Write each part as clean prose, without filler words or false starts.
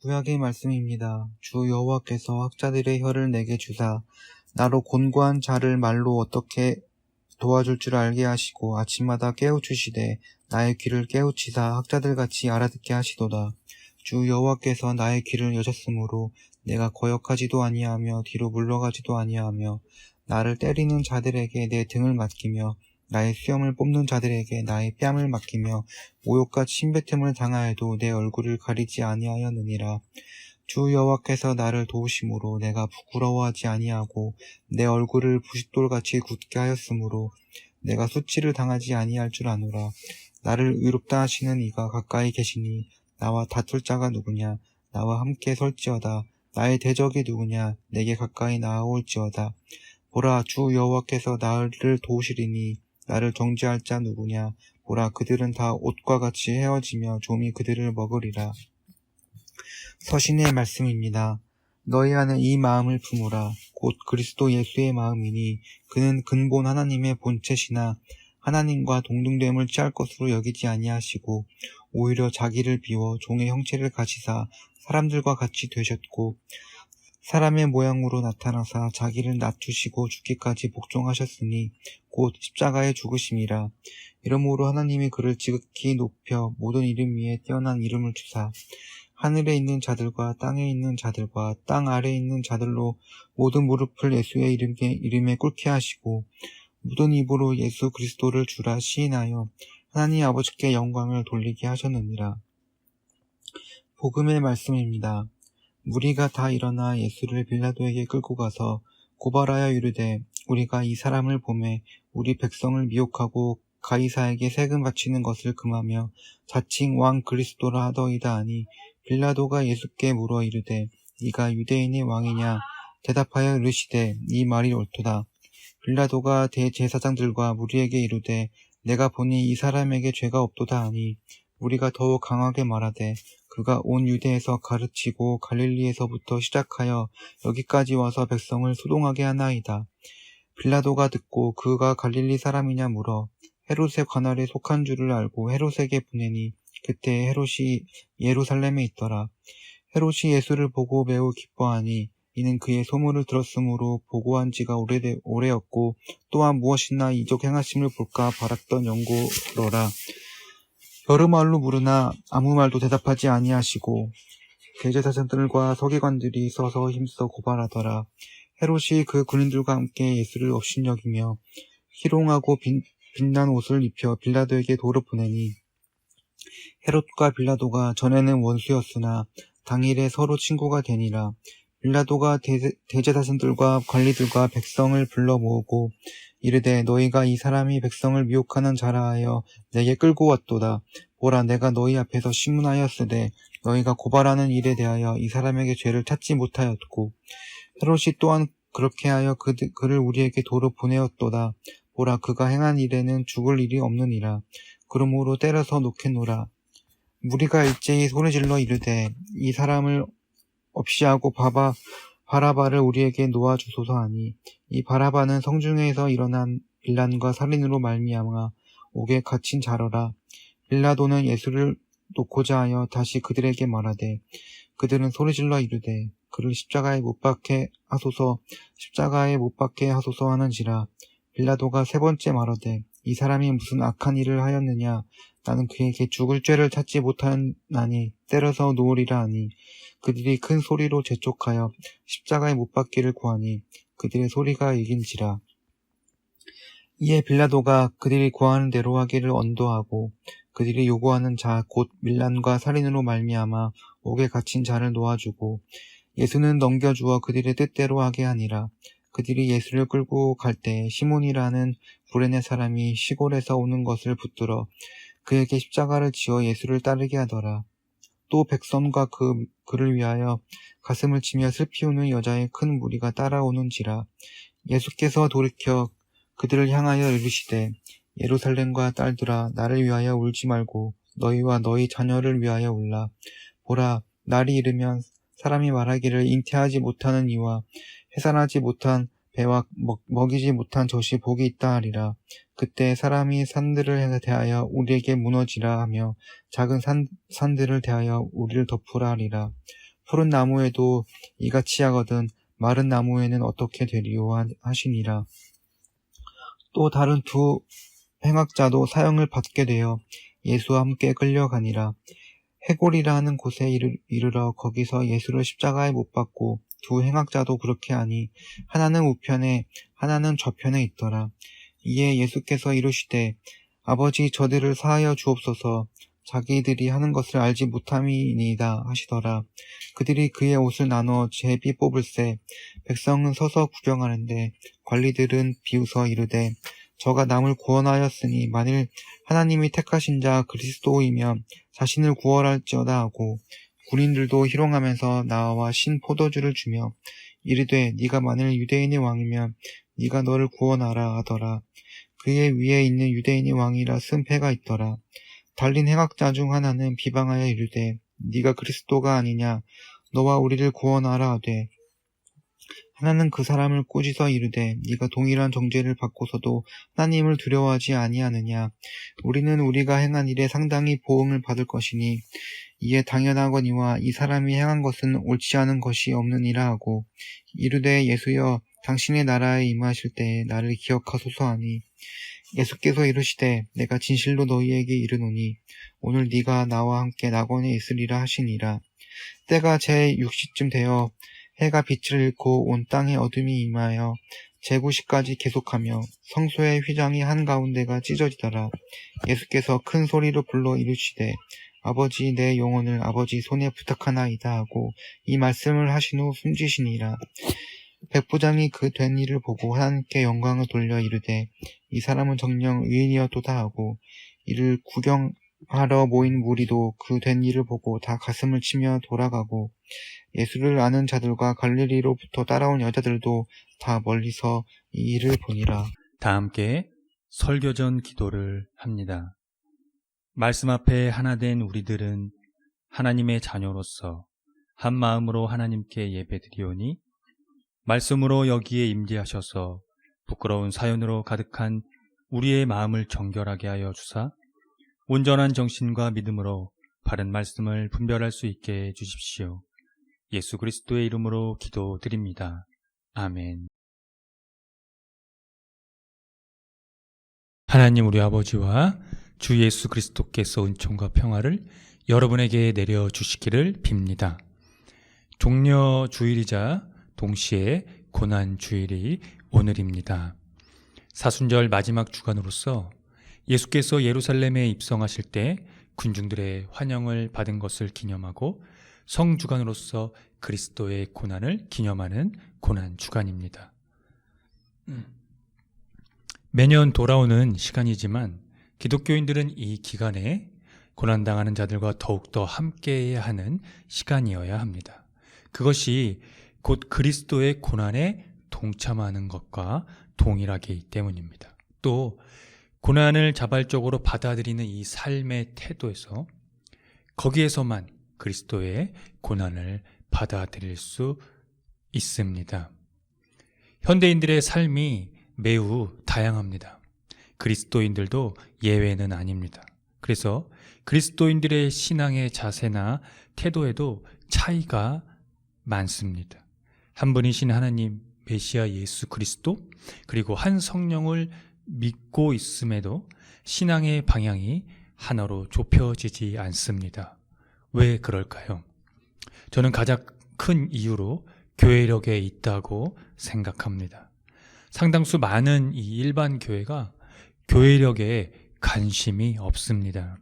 구약의 말씀입니다. 주 여호와께서 학자들의 혀를 내게 주사 나로 곤고한 자를 말로 어떻게 도와줄 줄 알게 하시고 아침마다 깨우치시되 나의 귀를 깨우치사 학자들같이 알아듣게 하시도다. 주 여호와께서 나의 귀를 여셨으므로 내가 거역하지도 아니하며 뒤로 물러가지도 아니하며 나를 때리는 자들에게 내 등을 맡기며 나의 수염을 뽑는 자들에게 나의 뺨을 맡기며 모욕과 침뱉음을 당하여도 내 얼굴을 가리지 아니하였느니라. 주 여호와께서 나를 도우심으로 내가 부끄러워하지 아니하고 내 얼굴을 부싯돌같이 굳게 하였으므로 내가 수치를 당하지 아니할 줄 아노라. 나를 의롭다 하시는 이가 가까이 계시니 나와 다툴 자가 누구냐? 나와 함께 설지어다. 나의 대적이 누구냐? 내게 가까이 나아올지어다. 보라, 주 여호와께서 나를 도우시리니 나를 정죄할 자 누구냐? 보라, 그들은 다 옷과 같이 헤어지며 좀이 그들을 먹으리라. 서신의 말씀입니다. 너희 안에 이 마음을 품으라. 곧 그리스도 예수의 마음이니 그는 근본 하나님의 본체시나 하나님과 동등됨을 취할 것으로 여기지 아니하시고 오히려 자기를 비워 종의 형체를 가지사 사람들과 같이 되셨고 사람의 모양으로 나타나사 자기를 낮추시고 죽기까지 복종하셨으니 곧 십자가에 죽으심이라. 이러므로 하나님이 그를 지극히 높여 모든 이름 위에 뛰어난 이름을 주사 하늘에 있는 자들과 땅에 있는 자들과 땅 아래에 있는 자들로 모든 무릎을 예수의 이름에 꿇게 하시고 모든 입으로 예수 그리스도를 주라 시인하여 하나님 아버지께 영광을 돌리게 하셨느니라. 복음의 말씀입니다. 무리가 다 일어나 예수를 빌라도에게 끌고 가서 고발하여 이르되 우리가 이 사람을 보매 우리 백성을 미혹하고 가이사에게 세금 바치는 것을 금하며 자칭 왕 그리스도라 하더이다 하니 빌라도가 예수께 물어 이르되 네가 유대인의 왕이냐? 대답하여 이르시되 네 말이 옳도다. 빌라도가 대제사장들과 무리에게 이르되 내가 보니 이 사람에게 죄가 없도다 하니 우리가 더욱 강하게 말하되 그가 온 유대에서 가르치고 갈릴리에서부터 시작하여 여기까지 와서 백성을 소동하게 하나이다. 빌라도가 듣고 그가 갈릴리 사람이냐 물어 헤롯의 관할에 속한 줄을 알고 헤롯에게 보내니 그때 헤롯이 예루살렘에 있더라. 헤롯이 예수를 보고 매우 기뻐하니 이는 그의 소문을 들었으므로 보고한 지가 오래였고 또한 무엇이나 이적 행하심을 볼까 바랐던 연고로라. 여러 말로 물으나 아무 말도 대답하지 아니하시고 대제사장들과 서기관들이 서서 힘써 고발하더라. 헤롯이 그 군인들과 함께 예수를 업신여기며 희롱하고 빛난 옷을 입혀 빌라도에게 도로 보내니 헤롯과 빌라도가 전에는 원수였으나 당일에 서로 친구가 되니라. 빌라도가 대제사장들과 관리들과 백성을 불러 모으고 이르되 너희가 이 사람이 백성을 미혹하는 자라 하여 내게 끌고 왔도다. 보라, 내가 너희 앞에서 신문하였으되 너희가 고발하는 일에 대하여 이 사람에게 죄를 찾지 못하였고 헤롯이 또한 그렇게 하여 그를 우리에게 도로 보내었도다. 보라, 그가 행한 일에는 죽을 일이 없느니라. 그러므로 때려서 놓겠노라. 무리가 일제히 소리질러 이르되 이 사람을 없이하고 바라바를 우리에게 놓아주소서 하니 이 바라바는 성중에서 일어난 빌란과 살인으로 말미암아 옥에 갇힌 자러라. 빌라도는 예수를 놓고자 하여 다시 그들에게 말하되 그들은 소리질러 이르되 그를 십자가에 못 박게 하소서 하는지라. 빌라도가 세 번째 말하되 이 사람이 무슨 악한 일을 하였느냐? 나는 그에게 죽을 죄를 찾지 못하나니 때려서 놓으리라 하니 그들이 큰 소리로 재촉하여 십자가에 못 박기를 구하니 그들의 소리가 이긴지라. 이에 빌라도가 그들이 구하는 대로 하기를 언도하고 그들이 요구하는 자 곧 밀란과 살인으로 말미암아 옥에 갇힌 자를 놓아주고 예수는 넘겨주어 그들의 뜻대로 하게 하니라. 그들이 예수를 끌고 갈 때 시몬이라는 구레네 사람이 시골에서 오는 것을 붙들어 그에게 십자가를 지어 예수를 따르게 하더라. 또 백성과 그를 위하여 가슴을 치며 슬피 우는 여자의 큰 무리가 따라오는지라. 예수께서 돌이켜 그들을 향하여 이르시되 예루살렘과 딸들아, 나를 위하여 울지 말고 너희와 너희 자녀를 위하여 울라. 보라, 날이 이르면 사람이 말하기를 잉태하지 못하는 이와 해산하지 못한 배와 먹이지 못한 젖이 복이 있다 하리라. 그때 사람이 산들을 대하여 우리에게 무너지라 하며 작은 산들을 대하여 우리를 덮으라 하리라. 푸른 나무에도 이같이 하거든 마른 나무에는 어떻게 되리요 하시니라. 또 다른 두 행악자도 사형을 받게 되어 예수와 함께 끌려가니라. 해골이라 하는 곳에 이르러 거기서 예수를 십자가에 못 박고 두 행악자도 그렇게 하니 하나는 우편에 하나는 좌편에 있더라. 이에 예수께서 이르시되 아버지 저들을 사하여 주옵소서 자기들이 하는 것을 알지 못함이니이다 하시더라. 그들이 그의 옷을 나눠 제비 뽑을새 백성은 서서 구경하는데 관리들은 비웃어 이르되 저가 남을 구원하였으니 만일 하나님이 택하신 자 그리스도이면 자신을 구원할지어다 하고 군인들도 희롱하면서 나와 신 포도주를 주며 이르되 네가 만일 유대인의 왕이면 네가 너를 구원하라 하더라. 그의 위에 있는 유대인의 왕이라 쓴 패가 있더라. 달린 행악자 중 하나는 비방하여 이르되 네가 그리스도가 아니냐 너와 우리를 구원하라 하되 하나는 그 사람을 꾸짖어 이르되 네가 동일한 정죄를 받고서도 하나님을 두려워하지 아니하느냐 우리는 우리가 행한 일에 상당히 보응을 받을 것이니 이에 당연하거니와 이 사람이 행한 것은 옳지 않은 것이 없느니라 하고 이르되 예수여 당신의 나라에 임하실 때에 나를 기억하소서 하니 예수께서 이르시되 내가 진실로 너희에게 이르노니 오늘 네가 나와 함께 낙원에 있으리라 하시니라. 때가 제6시쯤 되어 해가 빛을 잃고 온 땅에 어둠이 임하여 제9시까지 계속하며 성소의 휘장이 한가운데가 찢어지더라. 예수께서 큰 소리로 불러 이르시되 아버지 내 영혼을 아버지 손에 부탁하나이다 하고 이 말씀을 하신 후 숨지시니라. 백부장이 그 된 일을 보고 하나님께 영광을 돌려 이르되 이 사람은 정녕 의인이었도다 하고 이를 구경하러 모인 무리도 그 된 일을 보고 다 가슴을 치며 돌아가고 예수를 아는 자들과 갈릴리로부터 따라온 여자들도 다 멀리서 이 일을 보니라. 다 함께 설교전 기도를 합니다. 말씀 앞에 하나 된 우리들은 하나님의 자녀로서 한 마음으로 하나님께 예배드리오니 말씀으로 여기에 임재하셔서 부끄러운 사연으로 가득한 우리의 마음을 정결하게 하여 주사 온전한 정신과 믿음으로 바른 말씀을 분별할 수 있게 해 주십시오. 예수 그리스도의 이름으로 기도드립니다. 아멘. 하나님 우리 아버지와 주 예수 그리스도께서 은총과 평화를 여러분에게 내려주시기를 빕니다. 종려 주일이자 동시에 고난 주일이 오늘입니다. 사순절 마지막 주간으로서 예수께서 예루살렘에 입성하실 때 군중들의 환영을 받은 것을 기념하고 성주간으로서 그리스도의 고난을 기념하는 고난 주간입니다. 매년 돌아오는 시간이지만 기독교인들은 이 기간에 고난당하는 자들과 더욱더 함께해야 하는 시간이어야 합니다. 그것이 곧 그리스도의 고난에 동참하는 것과 동일하기 때문입니다. 또 고난을 자발적으로 받아들이는 이 삶의 태도에서 거기에서만 그리스도의 고난을 받아들일 수 있습니다. 현대인들의 삶이 매우 다양합니다. 그리스도인들도 예외는 아닙니다. 그래서 그리스도인들의 신앙의 자세나 태도에도 차이가 많습니다. 한 분이신 하나님 메시아 예수 그리스도 그리고 한 성령을 믿고 있음에도 신앙의 방향이 하나로 좁혀지지 않습니다. 왜 그럴까요? 저는 가장 큰 이유로 교회력에 있다고 생각합니다. 상당수 많은 이 일반 교회가 교회력에 관심이 없습니다.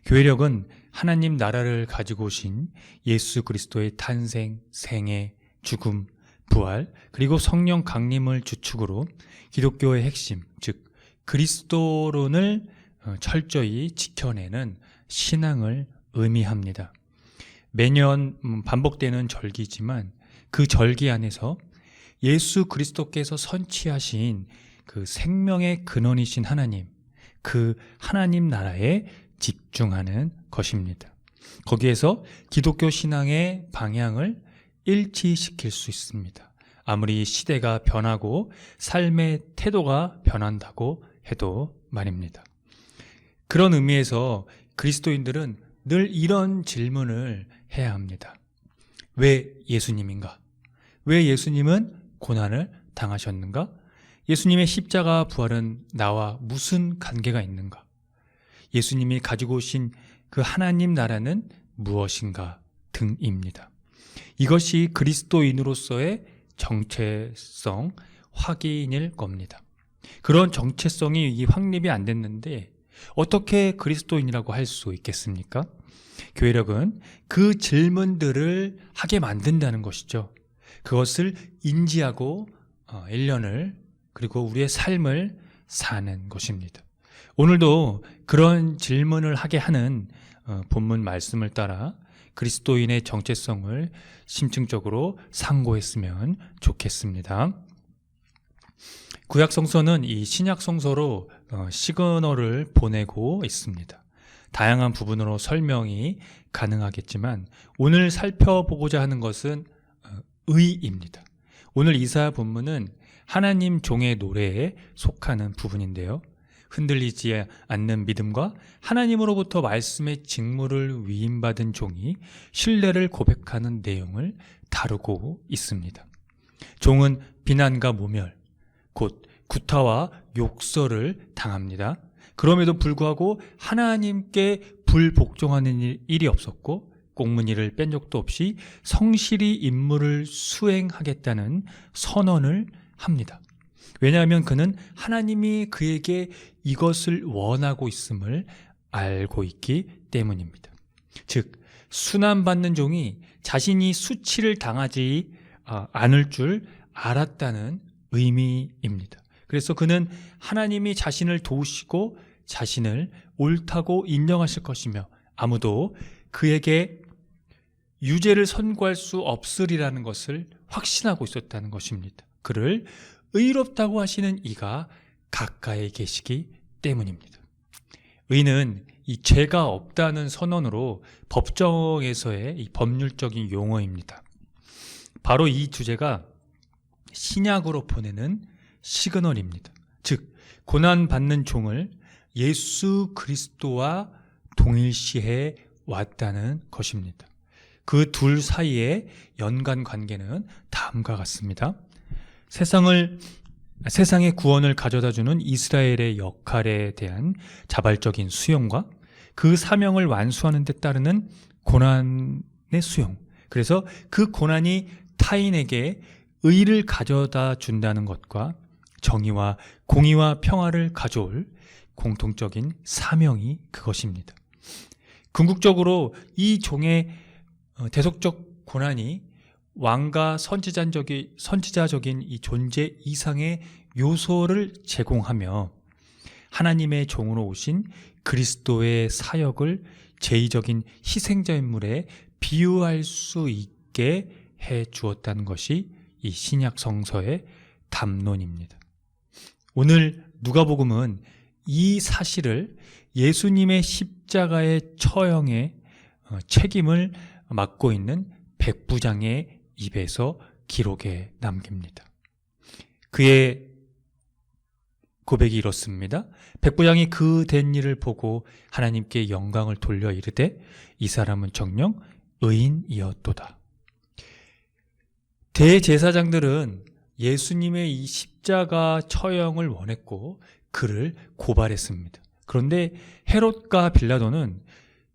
교회력은 하나님 나라를 가지고 오신 예수 그리스도의 탄생, 생애, 죽음, 부활, 그리고 성령 강림을 주축으로 기독교의 핵심, 즉 그리스도론을 철저히 지켜내는 신앙을 의미합니다. 매년 반복되는 절기지만 그 절기 안에서 예수 그리스도께서 선취하신 그 생명의 근원이신 하나님, 그 하나님 나라에 집중하는 것입니다. 거기에서 기독교 신앙의 방향을 일치시킬 수 있습니다. 아무리 시대가 변하고 삶의 태도가 변한다고 해도 말입니다. 그런 의미에서 그리스도인들은 늘 이런 질문을 해야 합니다. 왜 예수님인가? 왜 예수님은 고난을 당하셨는가? 예수님의 십자가 부활은 나와 무슨 관계가 있는가? 예수님이 가지고 오신 그 하나님 나라는 무엇인가 등입니다. 이것이 그리스도인으로서의 정체성 확인일 겁니다. 그런 정체성이 확립이 안 됐는데 어떻게 그리스도인이라고 할 수 있겠습니까? 교회력은 그 질문들을 하게 만든다는 것이죠. 그것을 인지하고 1년을 그리고 우리의 삶을 사는 것입니다. 오늘도 그런 질문을 하게 하는 본문 말씀을 따라 그리스도인의 정체성을 심층적으로 상고했으면 좋겠습니다. 구약 성서는 이 신약 성서로 시그널을 보내고 있습니다. 다양한 부분으로 설명이 가능하겠지만 오늘 살펴보고자 하는 것은 의입니다. 오늘 이사야 본문은 하나님 종의 노래에 속하는 부분인데요. 흔들리지 않는 믿음과 하나님으로부터 말씀의 직무를 위임받은 종이 신뢰를 고백하는 내용을 다루고 있습니다. 종은 비난과 모멸, 곧 구타와 욕설을 당합니다. 그럼에도 불구하고 하나님께 불복종하는 일이 없었고 꽁무니를 뺀 적도 없이 성실히 임무를 수행하겠다는 선언을 합니다. 왜냐하면 그는 하나님이 그에게 이것을 원하고 있음을 알고 있기 때문입니다. 즉, 순환받는 종이 자신이 수치를 당하지 않을 줄 알았다는 의미입니다. 그래서 그는 하나님이 자신을 도우시고 자신을 옳다고 인정하실 것이며 아무도 그에게 유죄를 선고할 수 없으리라는 것을 확신하고 있었다는 것입니다. 그를 의롭다고 하시는 이가 가까이 계시기 때문입니다. 의는 이 죄가 없다는 선언으로 법정에서의 이 법률적인 용어입니다. 바로 이 주제가 신약으로 보내는 시그널입니다. 즉, 고난받는 종을 예수 그리스도와 동일시해 왔다는 것입니다. 그 둘 사이의 연관 관계는 다음과 같습니다. 세상의 구원을 가져다주는 이스라엘의 역할에 대한 자발적인 수용과 그 사명을 완수하는 데 따르는 고난의 수용, 그래서 그 고난이 타인에게 의를 가져다 준다는 것과 정의와 공의와 평화를 가져올 공통적인 사명이 그것입니다. 궁극적으로 이 종의 대속적 고난이 왕과 선지자적인 이 존재 이상의 요소를 제공하며 하나님의 종으로 오신 그리스도의 사역을 제의적인 희생자 인물에 비유할 수 있게 해 주었다는 것이 이 신약 성서의 담론입니다. 오늘 누가복음은 이 사실을 예수님의 십자가의 처형의 책임을 맡고 있는 백부장의 입에서 기록에 남깁니다. 그의 고백이 이렇습니다. 백부장이 그 된 일을 보고 하나님께 영광을 돌려 이르되 이 사람은 정녕 의인이었도다. 대제사장들은 예수님의 이 십자가 처형을 원했고 그를 고발했습니다. 그런데 헤롯과 빌라도는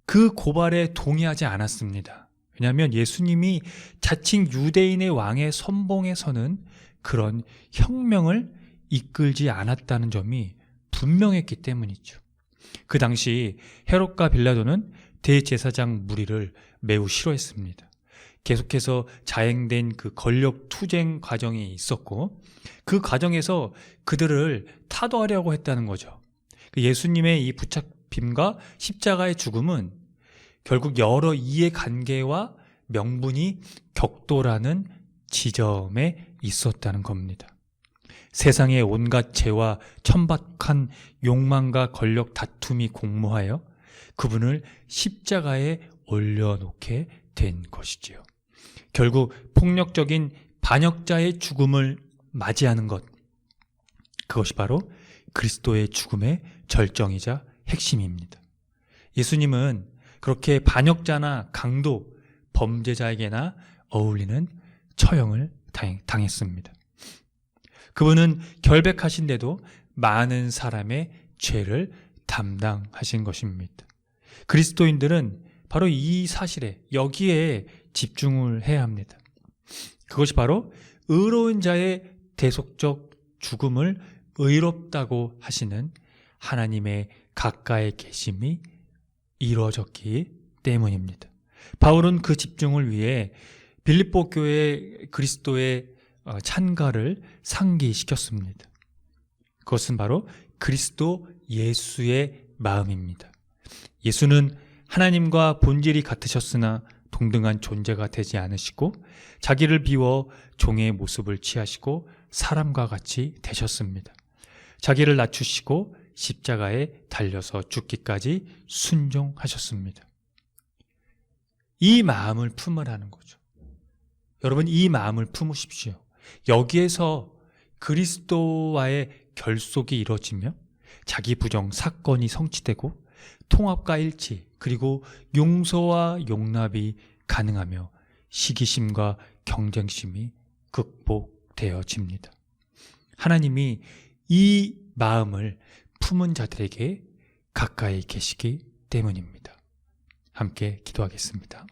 그 고발에 동의하지 않았습니다. 왜냐하면 예수님이 자칭 유대인의 왕의 선봉에 서는 그런 혁명을 이끌지 않았다는 점이 분명했기 때문이죠. 그 당시 헤롯과 빌라도는 대제사장 무리를 매우 싫어했습니다. 계속해서 자행된 그 권력 투쟁 과정이 있었고 그 과정에서 그들을 타도하려고 했다는 거죠. 예수님의 이 붙잡힘과 십자가의 죽음은 결국 여러 이해관계와 명분이 격돌하는 지점에 있었다는 겁니다. 세상의 온갖 죄와 천박한 욕망과 권력 다툼이 공모하여 그분을 십자가에 올려놓게 된 것이지요. 결국 폭력적인 반역자의 죽음을 맞이하는 것, 그것이 바로 그리스도의 죽음의 절정이자 핵심입니다. 예수님은 그렇게 반역자나 강도, 범죄자에게나 어울리는 처형을 당했습니다. 그분은 결백하신데도 많은 사람의 죄를 담당하신 것입니다. 그리스도인들은 바로 이 사실에, 여기에 집중을 해야 합니다. 그것이 바로 의로운 자의 대속적 죽음을 의롭다고 하시는 하나님의 가까이 계심이 이루어졌기 때문입니다. 바울은 그 집중을 위해 빌립보 교회 그리스도의 찬가를 상기시켰습니다. 그것은 바로 그리스도 예수의 마음입니다. 예수는 하나님과 본질이 같으셨으나 동등한 존재가 되지 않으시고 자기를 비워 종의 모습을 취하시고 사람과 같이 되셨습니다. 자기를 낮추시고 십자가에 달려서 죽기까지 순종하셨습니다. 이 마음을 품으라는 거죠. 여러분, 이 마음을 품으십시오. 여기에서 그리스도와의 결속이 이루어지며 자기 부정 사건이 성취되고 통합과 일치, 그리고 용서와 용납이 가능하며 시기심과 경쟁심이 극복되어집니다. 하나님이 이 마음을 품은 자들에게 가까이 계시기 때문입니다. 함께 기도하겠습니다.